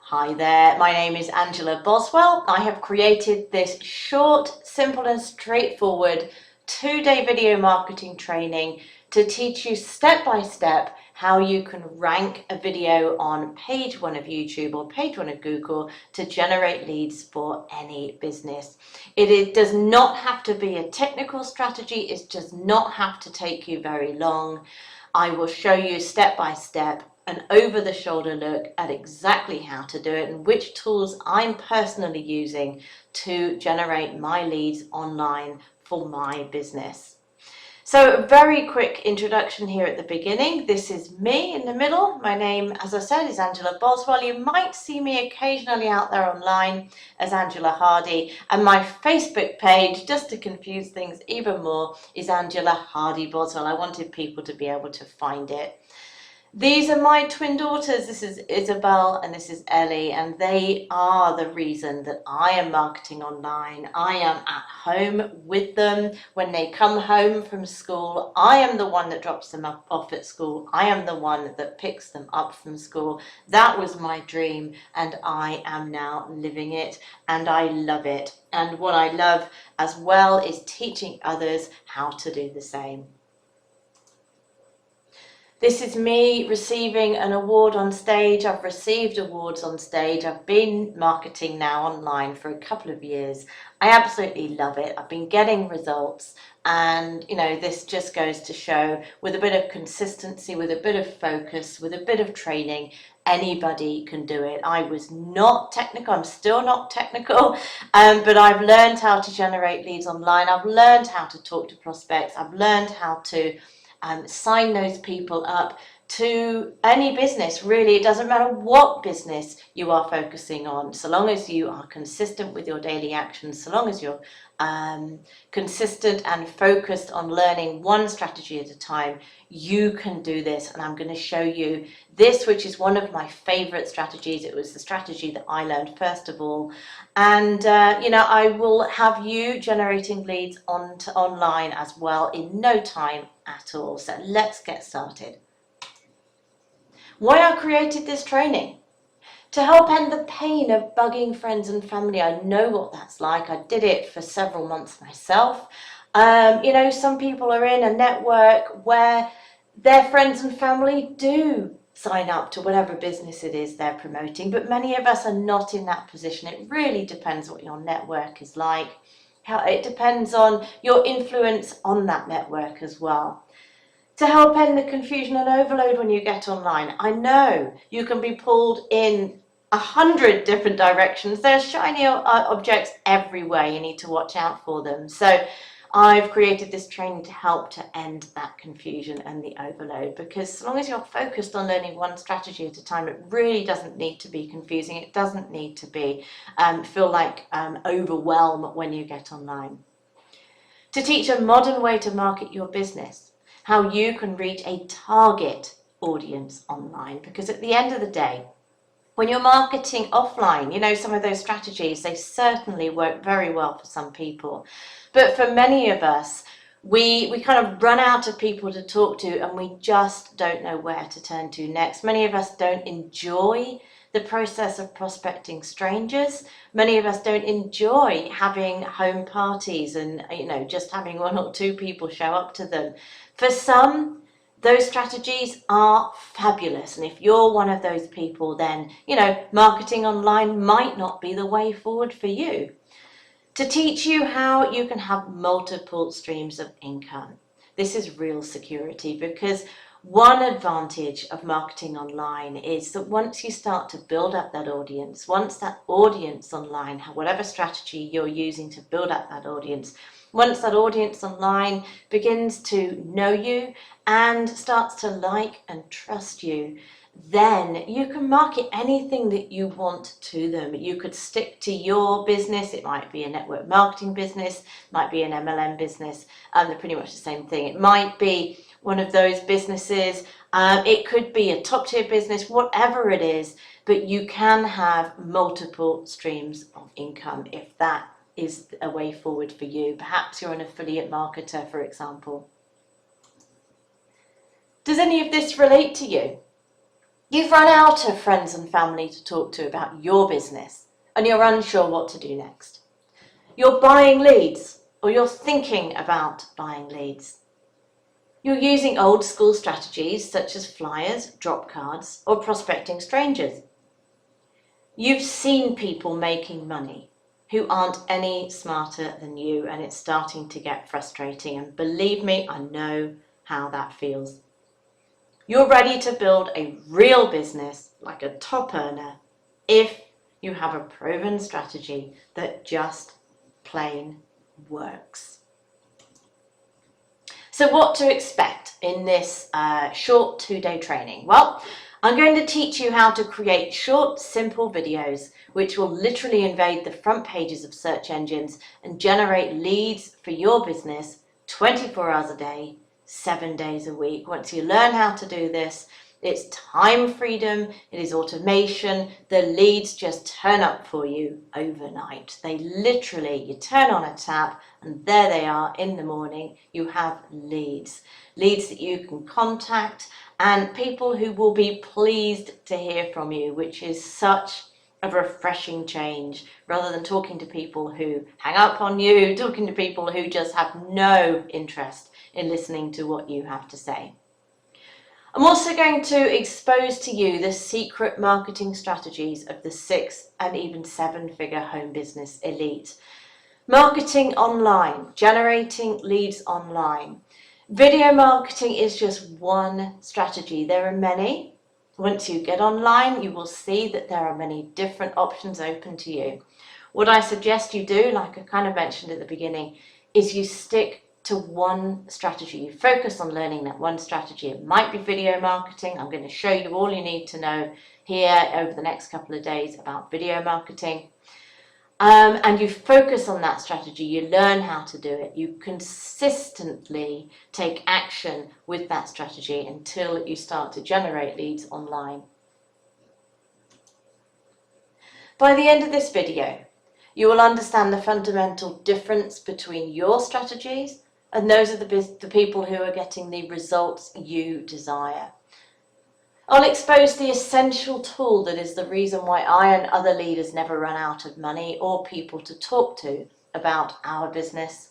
Hi there, my name is Angela Boswell. I have created this short, simple and straightforward 2-day video marketing training to teach you step by step how you can rank a video on page 1 of YouTube or page 1 of Google to generate leads for any business. It does not have to be a technical strategy, it does not have to take you very long. I will show you step by step an over-the-shoulder look at exactly how to do it and which tools I'm personally using to generate my leads online for my business. So a very quick introduction here at the beginning. This is me in the middle. My name, as I said, is Angela Boswell. You might see me occasionally out there online as Angela Hardy. And my Facebook page, just to confuse things even more, is Angela Hardy Boswell. I wanted people to be able to find it. These are my twin daughters. This is Isabel and this is Ellie, and they are the reason that I am marketing online. I am at home with them when they come home from school. I am the one that drops them off at school. I am the one that picks them up from school. That was my dream and I am now living it and I love it. And what I love as well is teaching others how to do the same. This is me receiving an award on stage. I've received awards on stage. I've been marketing now online for a couple of years. I absolutely love it. I've been getting results, and this just goes to show, with a bit of consistency, with a bit of focus, with a bit of training, anybody can do it. I was not technical. I'm still not technical, but I've learned how to generate leads online. I've learned how to talk to prospects. I've learned how to sign those people up to any business. Really, it doesn't matter what business you are focusing on, so long as you are consistent with your daily actions, so long as you're consistent and focused on learning one strategy at a time, you can do this. And I'm going to show you this, which is one of my favorite strategies. It was the strategy that I learned first of all, and I will have you generating leads online as well in no time at all. So let's get started. Why I created this training? To help end the pain of bugging friends and family. I know what that's like. I did it for several months myself. Some people are in a network where their friends and family do sign up to whatever business it is they're promoting, but many of us are not in that position. It really depends what your network is like. It depends on your influence on that network as well. To help end the confusion and overload when you get online. I know you can be pulled in 100 different directions. There's shiny objects everywhere. You need to watch out for them. So I've created this training to help to end that confusion and the overload, because as long as you're focused on learning one strategy at a time, it really doesn't need to be confusing. It doesn't need to be feel like overwhelm when you get online. To teach a modern way to market your business, how you can reach a target audience online, because at the end of the day, when you're marketing offline, some of those strategies, they certainly work very well for some people. But for many of us, we kind of run out of people to talk to and we just don't know where to turn to next. Many of us don't enjoy the process of prospecting strangers. Many of us don't enjoy having home parties and, just having 1 or 2 people show up to them. For some, those strategies are fabulous, and if you're one of those people, then marketing online might not be the way forward for you. To teach you how you can have multiple streams of income. This is real security, because one advantage of marketing online is that once you start to build up that audience, once that audience online, whatever strategy you're using to build up that audience, once that audience online begins to know you and starts to like and trust you, then you can market anything that you want to them. You could stick to your business. It might be a network marketing business, it might be an MLM business, and they're pretty much the same thing. It might be one of those businesses, it could be a top tier business, whatever it is, but you can have multiple streams of income if that is a way forward for you. Perhaps you're an affiliate marketer, for example. Does any of this relate to you? You've run out of friends and family to talk to about your business, and you're unsure what to do next. You're buying leads, or you're thinking about buying leads. You're using old school strategies such as flyers, drop cards, or prospecting strangers. You've seen people making money who aren't any smarter than you, and it's starting to get frustrating. And believe me, I know how that feels. You're ready to build a real business like a top earner if you have a proven strategy that just plain works. So what to expect in this short 2-day training? Well, I'm going to teach you how to create short, simple videos which will literally invade the front pages of search engines and generate leads for your business 24 hours a day, 7 days a week. Once you learn how to do this, it's time freedom, it is automation. The leads just turn up for you overnight. They literally, you turn on a tap and there they are in the morning. You have leads that you can contact and people who will be pleased to hear from you, which is such a refreshing change rather than talking to people who hang up on you, talking to people who just have no interest in listening to what you have to say. I'm also going to expose to you the secret marketing strategies of the 6 and even 7-figure home business elite. Marketing online, generating leads online. Video marketing is just one strategy. There are many. Once you get online, you will see that there are many different options open to you. What I suggest you do, like I kind of mentioned at the beginning, is you stick to one strategy. You focus on learning that one strategy. It might be video marketing. I'm going to show you all you need to know here over the next couple of days about video marketing. And you focus on that strategy. You learn how to do it. You consistently take action with that strategy until you start to generate leads online. By the end of this video, you will understand the fundamental difference between your strategies and those of the people who are getting the results you desire. I'll expose the essential tool that is the reason why I and other leaders never run out of money or people to talk to about our business.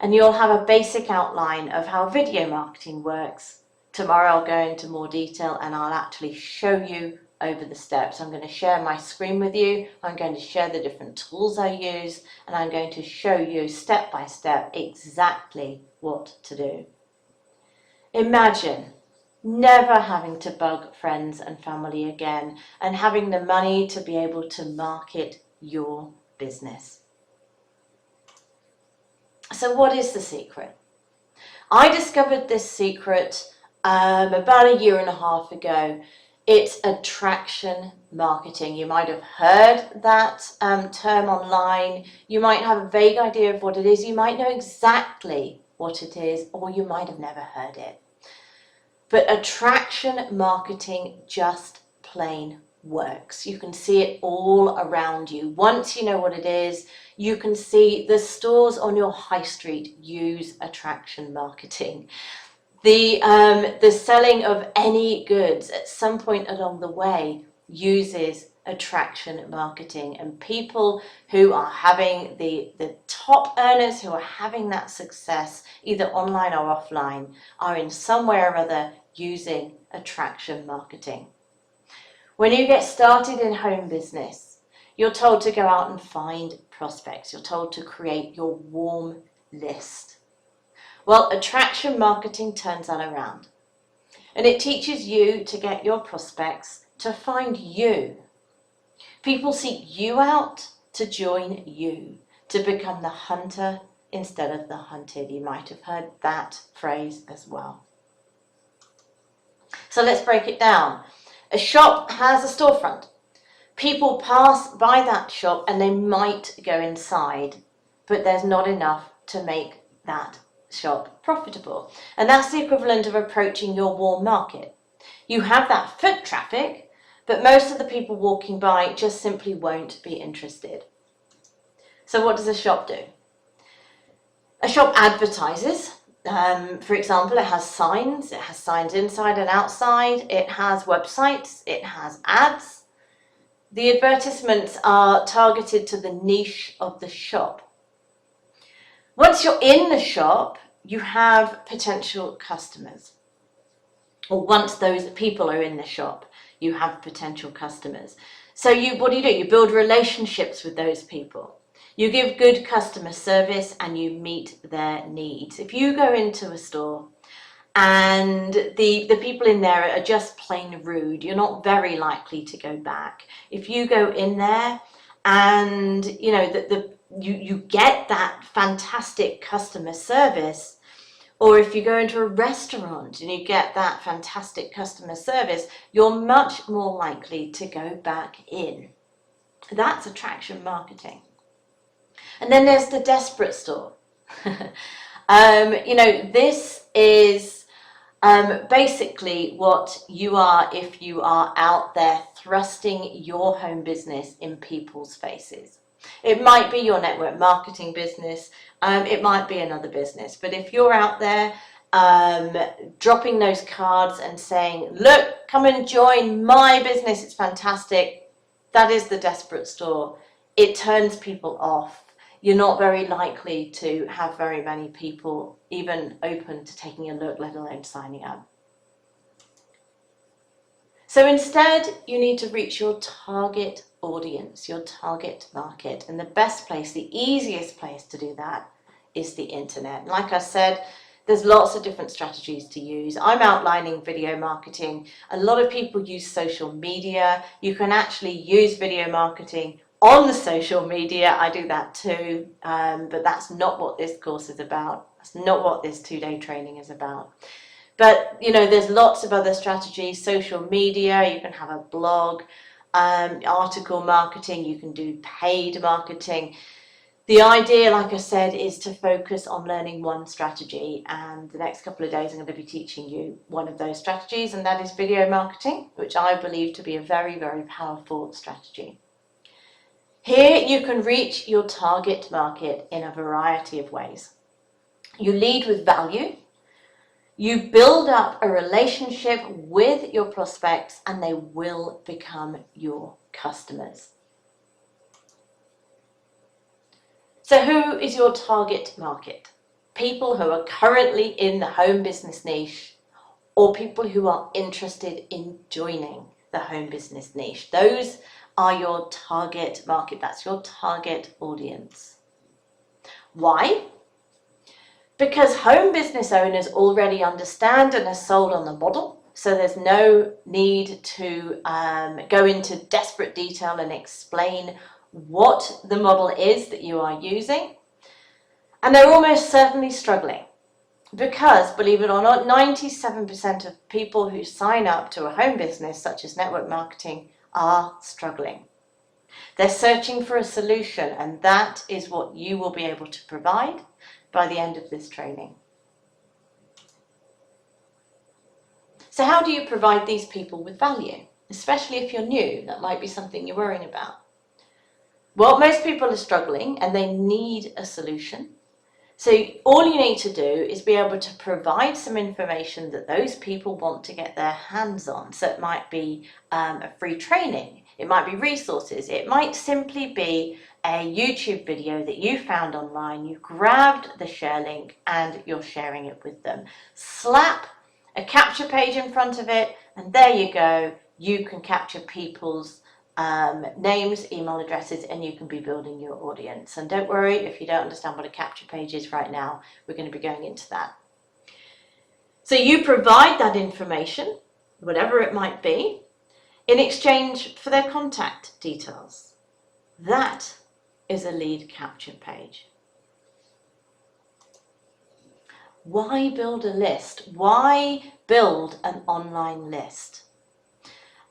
And you'll have a basic outline of how video marketing works. Tomorrow I'll go into more detail and I'll actually show you over the steps. I'm going to share my screen with you. I'm going to share the different tools I use, and I'm going to show you step by step exactly what to do. Imagine never having to bug friends and family again and having the money to be able to market your business. So what is the secret? I discovered this secret about 1.5 years ago. It's attraction marketing. You might have heard that term online. You might have a vague idea of what it is. You might know exactly what it is, or you might have never heard it. But attraction marketing just plain works. You can see it all around you. Once you know what it is, you can see the stores on your high street use attraction marketing. The selling of any goods at some point along the way uses attraction marketing, and people who are having the top earners who are having that success either online or offline are in some way or other using attraction marketing. When you get started in home business, you're told to go out and find prospects. You're told to create your warm list. Well, attraction marketing turns that around, and it teaches you to get your prospects to find you. People seek you out to join you, to become the hunter instead of the hunted. You might have heard that phrase as well. So let's break it down. A shop has a storefront. People pass by that shop and they might go inside, but there's not enough to make that shop profitable. And that's the equivalent of approaching your warm market. You have that foot traffic, but most of the people walking by just simply won't be interested. So what does a shop do? A shop advertises For example, it has signs inside and outside, it has websites, it has ads. The advertisements are targeted to the niche of the shop. Once you're in the shop, you have potential customers. Or once those people are in the shop, you have potential customers. So what do? You build relationships with those people. You give good customer service and you meet their needs. If you go into a store and the people in there are just plain rude, you're not very likely to go back. If you go in there and you get that fantastic customer service, or if you go into a restaurant and you get that fantastic customer service, you're much more likely to go back in. That's attraction marketing. And then there's the desperate store. This is basically what you are if you are out there thrusting your home business in people's faces. It might be your network marketing business, it might be another business, but if you're out there dropping those cards and saying, look, come and join my business, it's fantastic, that is the desperate store. It turns people off. You're not very likely to have very many people even open to taking a look, let alone signing up. So instead, you need to reach your target audience, your target market. And the best place, the easiest place to do that is the internet. Like I said, there's lots of different strategies to use. I'm outlining video marketing. A lot of people use social media. You can actually use video marketing on the social media. I do that too, but that's not what this course is about. That's not what this 2-day training is about. But, there's lots of other strategies. Social media, you can have a blog, article marketing, you can do paid marketing. The idea, like I said, is to focus on learning one strategy, and the next couple of days I'm going to be teaching you one of those strategies, and that is video marketing, which I believe to be a very, very powerful strategy. Here you can reach your target market in a variety of ways. You lead with value. You build up a relationship with your prospects and they will become your customers. So who is your target market? People who are currently in the home business niche, or people who are interested in joining the home business niche. Those are your target market. That's your target audience. Why? Because home business owners already understand and are sold on the model, so there's no need to go into desperate detail and explain what the model is that you are using. And they're almost certainly struggling because, believe it or not, 97% of people who sign up to a home business such as network marketing are struggling. They're searching for a solution, and that is what you will be able to provide by the end of this training. So how do you provide these people with value? Especially if you're new, that might be something you're worrying about. Well, most people are struggling and they need a solution. So all you need to do is be able to provide some information that those people want to get their hands on. So it might be a free training, it might be resources, it might simply be a YouTube video that you found online, you grabbed the share link and you're sharing it with them. Slap a capture page in front of it and there you go, you can capture people's names, email addresses, and you can be building your audience. And don't worry if you don't understand what a capture page is right now, we're going to be going into that. So you provide that information, whatever it might be, in exchange for their contact details. That is a lead capture page. Why build a list? Why build an online list?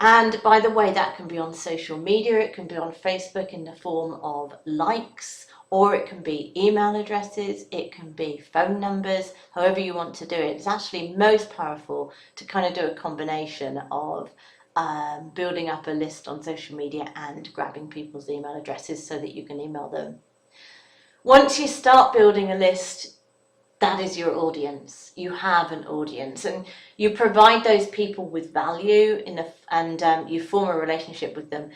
And by the way, that can be on social media, it can be on Facebook in the form of likes, or it can be email addresses, it can be phone numbers, however you want to do it. It's actually most powerful to kind of do a combination of building up a list on social media and grabbing people's email addresses so that you can email them. Once you start building a list, that is your audience. You have an audience, and you provide those people with value and you form a relationship with them,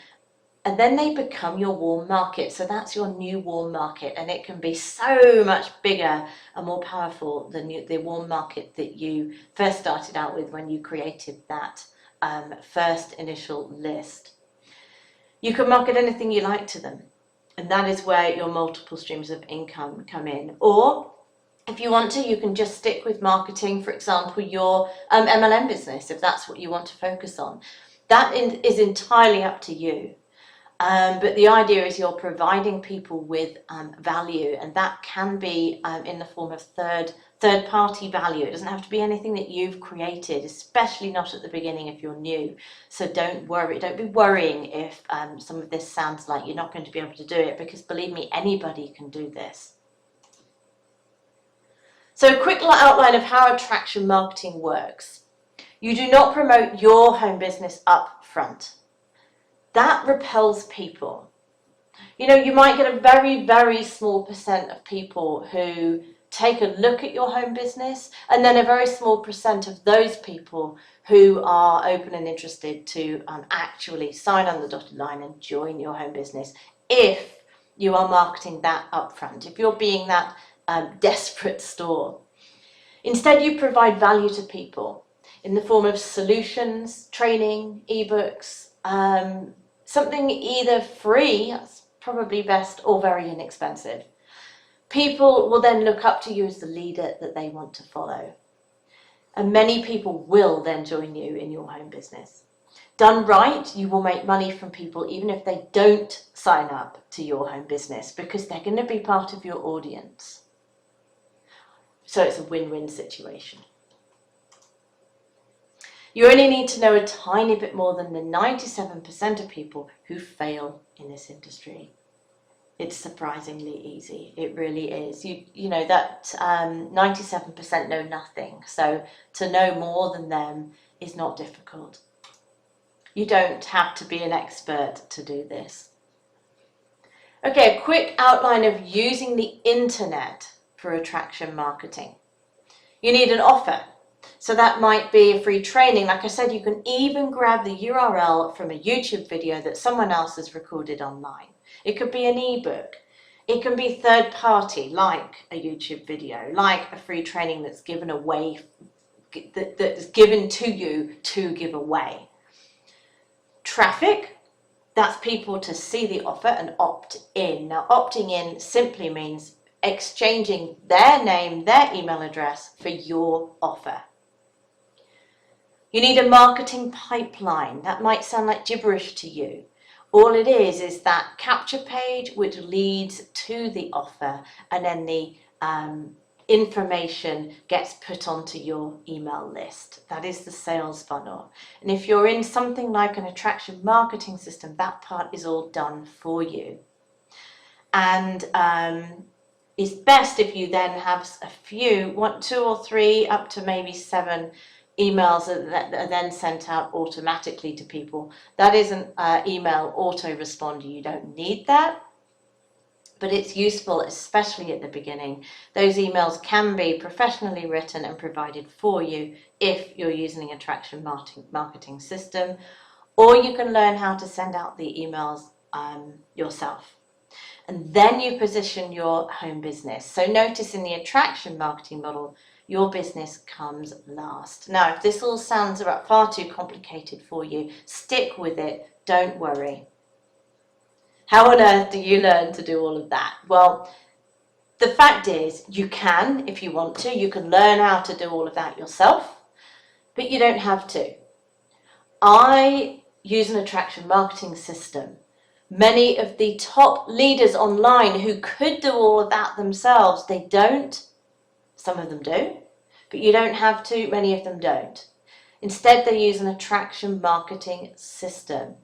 and then they become your warm market. So that's your new warm market, and it can be so much bigger and more powerful than the warm market that you first started out with when you created that first initial list. You can market anything you like to them, and that is where your multiple streams of income come in. Or if you want to, you can just stick with marketing, for example, your MLM business, if that's what you want to focus on. That is entirely up to you. But the idea is you're providing people with value, and that can be in the form of third-party value. It doesn't have to be anything that you've created, especially not at the beginning if you're new. So don't worry, don't be worrying if some of this sounds like you're not going to be able to do it, because believe me, anybody can do this. So a quick outline of how attraction marketing works. You do not promote your home business up front. That repels people. You know, you might get a very, very small percent of people who take a look at your home business, and then a very small percent of those people who are open and interested to actually sign on the dotted line and join your home business if you are marketing that upfront, if you're being that desperate store. Instead, you provide value to people in the form of solutions, training, ebooks, something either free, that's probably best, or very inexpensive. People will then look up to you as the leader that they want to follow. And many people will then join you in your home business. Done right, you will make money from people even if they don't sign up to your home business, because they're going to be part of your audience. So it's a win-win situation. You only need to know a tiny bit more than the 97% of people who fail in this industry. It's surprisingly easy. It really is. You know that 97% know nothing. So to know more than them is not difficult. You don't have to be an expert to do this. Okay, a quick outline of using the internet for attraction marketing. You need an offer. So that might be a free training. Like I said, you can even grab the URL from a YouTube video that someone else has recorded online. It could be an ebook. It can be third party, like a YouTube video, like a free training that's given away, that's given to you to give away. Traffic, that's people to see the offer and opt in. Now, opting in simply means exchanging their name, their email address for your offer. You need a marketing pipeline. That might sound like gibberish to you. All it is that capture page which leads to the offer, and then the information gets put onto your email list. That is the sales funnel. And if you're in something like an attraction marketing system, that part is all done for you. And it's best if you then have a few, 1, 2 or 3, up to maybe 7 emails that are then sent out automatically to people. That is an email autoresponder. You don't need that, but it's useful, especially at the beginning. Those emails can be professionally written and provided for you if you're using an attraction marketing system, or you can learn how to send out the emails yourself. And then you position your home business. So notice in the attraction marketing model, your business comes last. Now, if this all sounds far too complicated for you, stick with it, don't worry. How on earth do you learn to do all of that? Well, the fact is, you can, if you want to, you can learn how to do all of that yourself, but you don't have to. I use an attraction marketing system. Many of the top leaders online who could do all of that themselves, they don't. Some of them do, but you don't have to. Many of them don't. Instead, they use an attraction marketing system.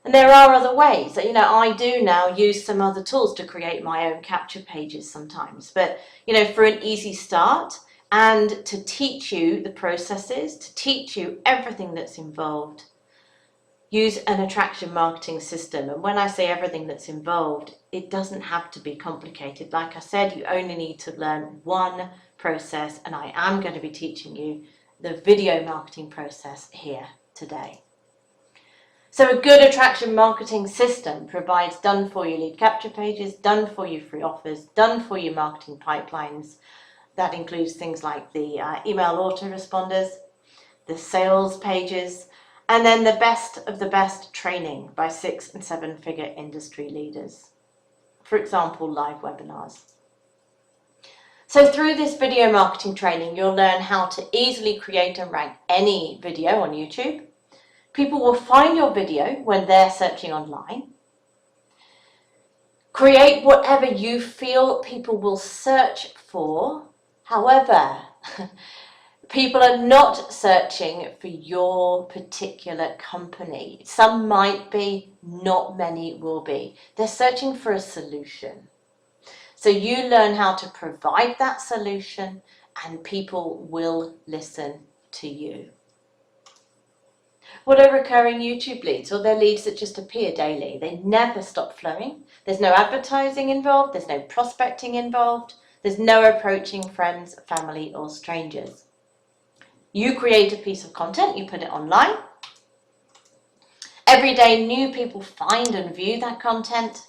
And there are other ways. You know, I do now use some other tools to create my own capture pages sometimes. But, you know, for an easy start and to teach you the processes, to teach you everything that's involved, use an attraction marketing system. And when I say everything that's involved, it doesn't have to be complicated. Like I said, you only need to learn 1 process, and I am going to be teaching you the video marketing process here today. So a good attraction marketing system provides done-for-you lead capture pages, done-for-you free offers, done-for-you marketing pipelines. That includes things like the email autoresponders, the sales pages, and then the best of the best training by 6- and 7-figure industry leaders. For example, live webinars. So through this video marketing training, you'll learn how to easily create and rank any video on YouTube. People will find your video when they're searching online. Create whatever you feel people will search for. However, people are not searching for your particular company. Some might be, not many will be. They're searching for a solution. So you learn how to provide that solution and people will listen to you. What are recurring YouTube leads? Well, they're leads that just appear daily. They never stop flowing. There's no advertising involved. There's no prospecting involved. There's no approaching friends, family, or strangers. You create a piece of content, you put it online. Every day, new people find and view that content.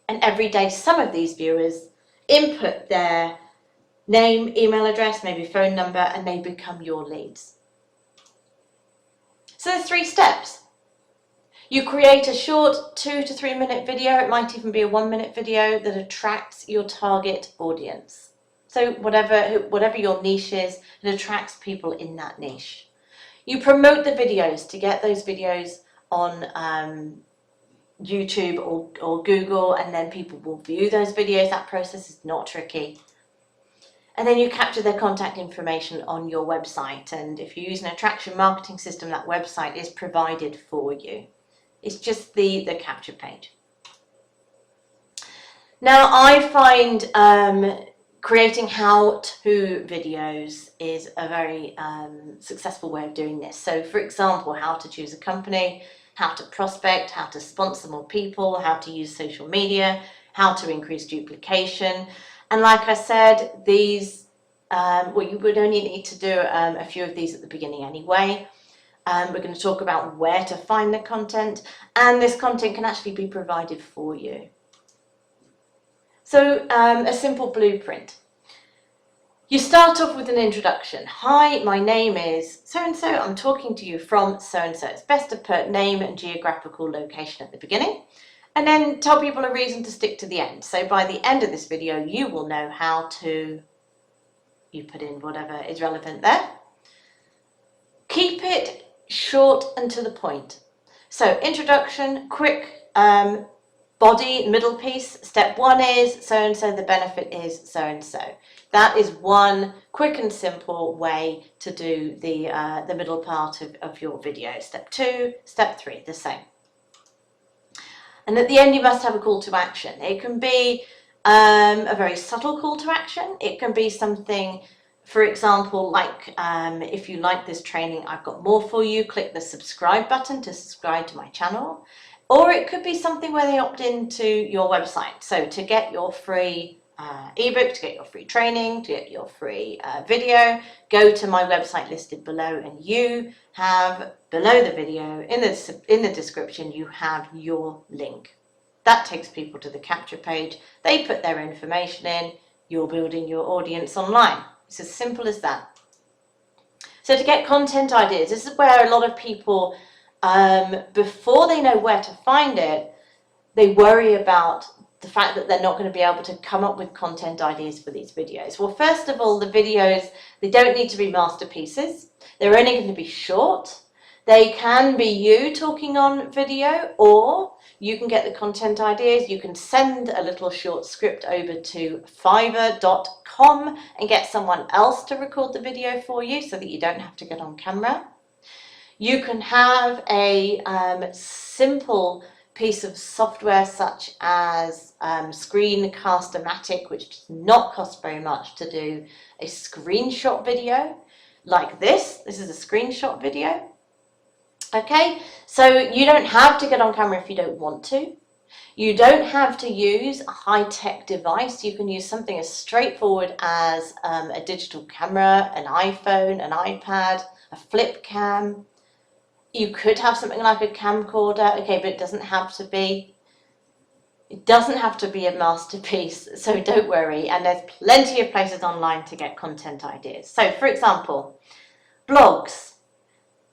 And every day, some of these viewers input their name, email address, maybe phone number, and they become your leads. So there's 3 steps. You create a short 2 to 3 minute video. It might even be a 1-minute video that attracts your target audience. So whatever your niche is, it attracts people in that niche. You promote the videos to get those videos on YouTube or Google, and then people will view those videos. That process is not tricky. And then you capture their contact information on your website. And if you use an attraction marketing system, that website is provided for you. It's just the capture page. Now, I find creating how-to videos is a very successful way of doing this. So, for example, how to choose a company, how to prospect, how to sponsor more people, how to use social media, how to increase duplication. And like I said, these, you would only need to do a few of these at the beginning anyway. We're going to talk about where to find the content, and this content can actually be provided for you. So a simple blueprint. You start off with an introduction. Hi, my name is so-and-so. I'm talking to you from so-and-so. It's best to put name and geographical location at the beginning, and then tell people a reason to stick to the end. So by the end of this video, you will know how to, you put in whatever is relevant there. Keep it short and to the point. So introduction, quick body, middle piece. Step 1 is so-and-so, the benefit is so-and-so. That is one quick and simple way to do the middle part of your video. Step 2, step 3, the same. And at the end, you must have a call to action. It can be a very subtle call to action. It can be something, for example, like if you like this training, I've got more for you. Click the subscribe button to subscribe to my channel. Or it could be something where they opt into your website. So to get your free ebook, to get your free training, to get your free video, go to my website listed below, and you have below the video in the description you have your link. That takes people to the capture page. They put their information in. You're building your audience online. It's as simple as that. So to get content ideas, this is where a lot of people, before they know where to find it, they worry about the fact that they're not going to be able to come up with content ideas for these videos. Well, first of all, the videos, they don't need to be masterpieces. They're only going to be short. They can be you talking on video, or you can get the content ideas. You can send a little short script over to fiverr.com and get someone else to record the video for you so that you don't have to get on camera. You can have a simple piece of software such as Screencast-O-Matic, which does not cost very much, to do a screenshot video like this. This is a screenshot video. Okay, so you don't have to get on camera if you don't want to. You don't have to use a high-tech device. You can use something as straightforward as a digital camera, an iPhone, an iPad, a flip cam. You could have something like a camcorder, okay, but it doesn't have to be. It doesn't have to be a masterpiece, so don't worry. And there's plenty of places online to get content ideas. So, for example, blogs.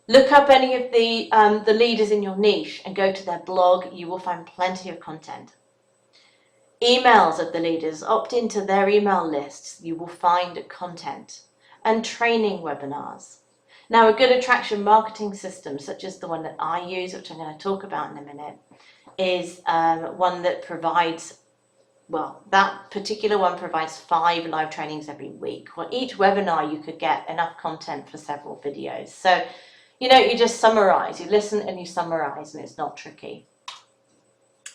Look up any of the leaders in your niche and go to their blog. You will find plenty of content. Emails of the leaders. Opt into their email lists. You will find content. And training webinars. Now, a good attraction marketing system, such as the one that I use, which I'm going to talk about in a minute, is one that provides, well, that particular one provides 5 live trainings every week. Well, each webinar you could get enough content for several videos. So, you know, you just summarize, you listen and you summarize, and it's not tricky.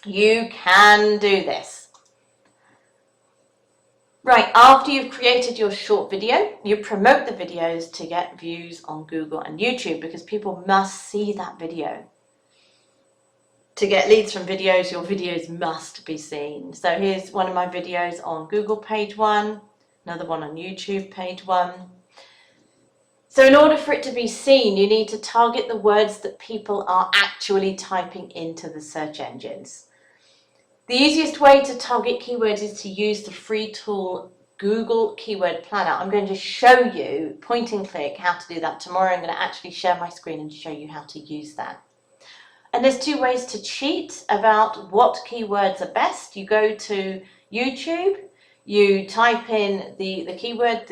You can do this. Right, after you've created your short video, you promote the videos to get views on Google and YouTube, because people must see that video. To get leads from videos, your videos must be seen. So here's one of my videos on Google page 1, another one on YouTube page 1. So in order for it to be seen, you need to target the words that people are actually typing into the search engines. The easiest way to target keywords is to use the free tool Google Keyword Planner. I'm going to show you, point and click, how to do that tomorrow. I'm going to actually share my screen and show you how to use that. And there's 2 ways to cheat about what keywords are best. You go to YouTube, you type in the keyword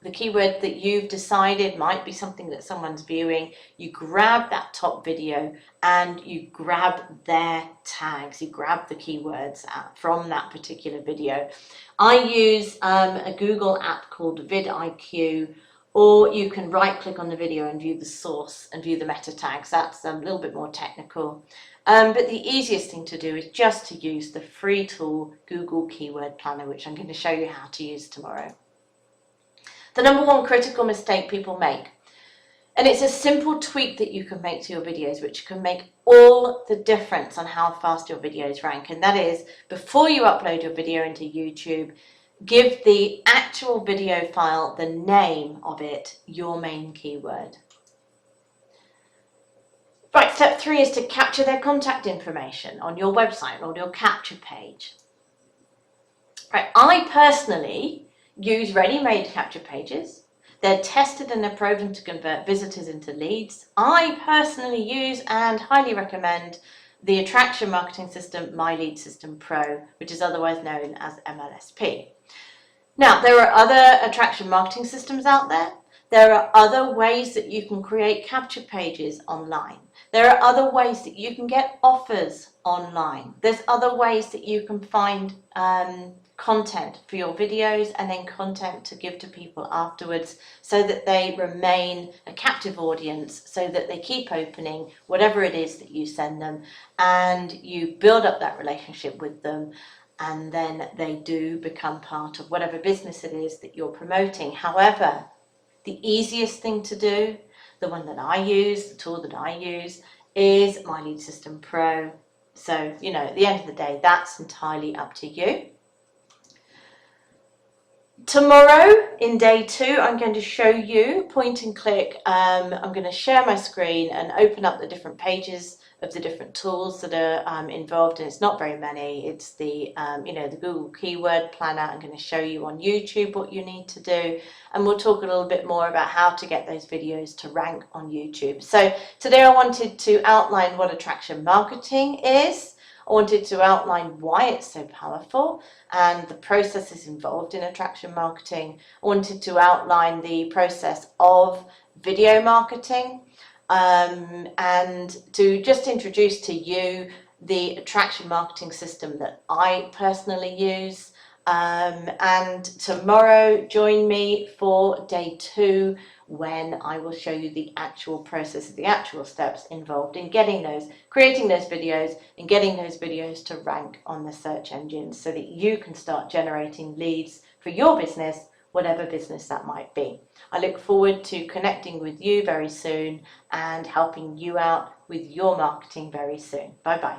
the keyword that you've decided might be something that someone's viewing. You grab that top video and you grab their tags. You grab the keywords from that particular video. I use a Google app called vidIQ, or you can right click on the video and view the source and view the meta tags. That's a little bit more technical. But the easiest thing to do is just to use the free tool Google Keyword Planner, which I'm going to show you how to use tomorrow. The number 1 critical mistake people make, and it's a simple tweak that you can make to your videos, which can make all the difference on how fast your videos rank. And that is, before you upload your video into YouTube, give the actual video file, the name of it, your main keyword. Right, step 3 is to capture their contact information on your website or your capture page. Right, I personally use ready-made capture pages. They're tested and they're proven to convert visitors into leads. I personally use and highly recommend the attraction marketing system, My Lead System Pro, which is otherwise known as MLSP. Now, there are other attraction marketing systems out there. There are other ways that you can create capture pages online. There are other ways that you can get offers online. There's other ways that you can find content for your videos and then content to give to people afterwards, so that they remain a captive audience, so that they keep opening whatever it is that you send them, and you build up that relationship with them, and then they do become part of whatever business it is that you're promoting. However, the easiest thing to do, the one that I use, the tool that I use, is My Lead System Pro. So, you know, at the end of the day, that's entirely up to you. Tomorrow in day 2, I'm going to show you point and click. I'm going to share my screen and open up the different pages of the different tools that are involved, and it's not very many. It's the the Google Keyword Planner. I'm going to show you on YouTube what you need to do, and we'll talk a little bit more about how to get those videos to rank on YouTube. So today I wanted to outline what attraction marketing is. I wanted to outline why it's so powerful and the processes involved in attraction marketing. I wanted to outline the process of video marketing, and to just introduce to you the attraction marketing system that I personally use. And tomorrow, join me for day 2, when I will show you the actual process, the actual steps involved in creating those videos and getting those videos to rank on the search engines, so that you can start generating leads for your business, whatever business that might be. I look forward to connecting with you very soon and helping you out with your marketing very soon. Bye bye.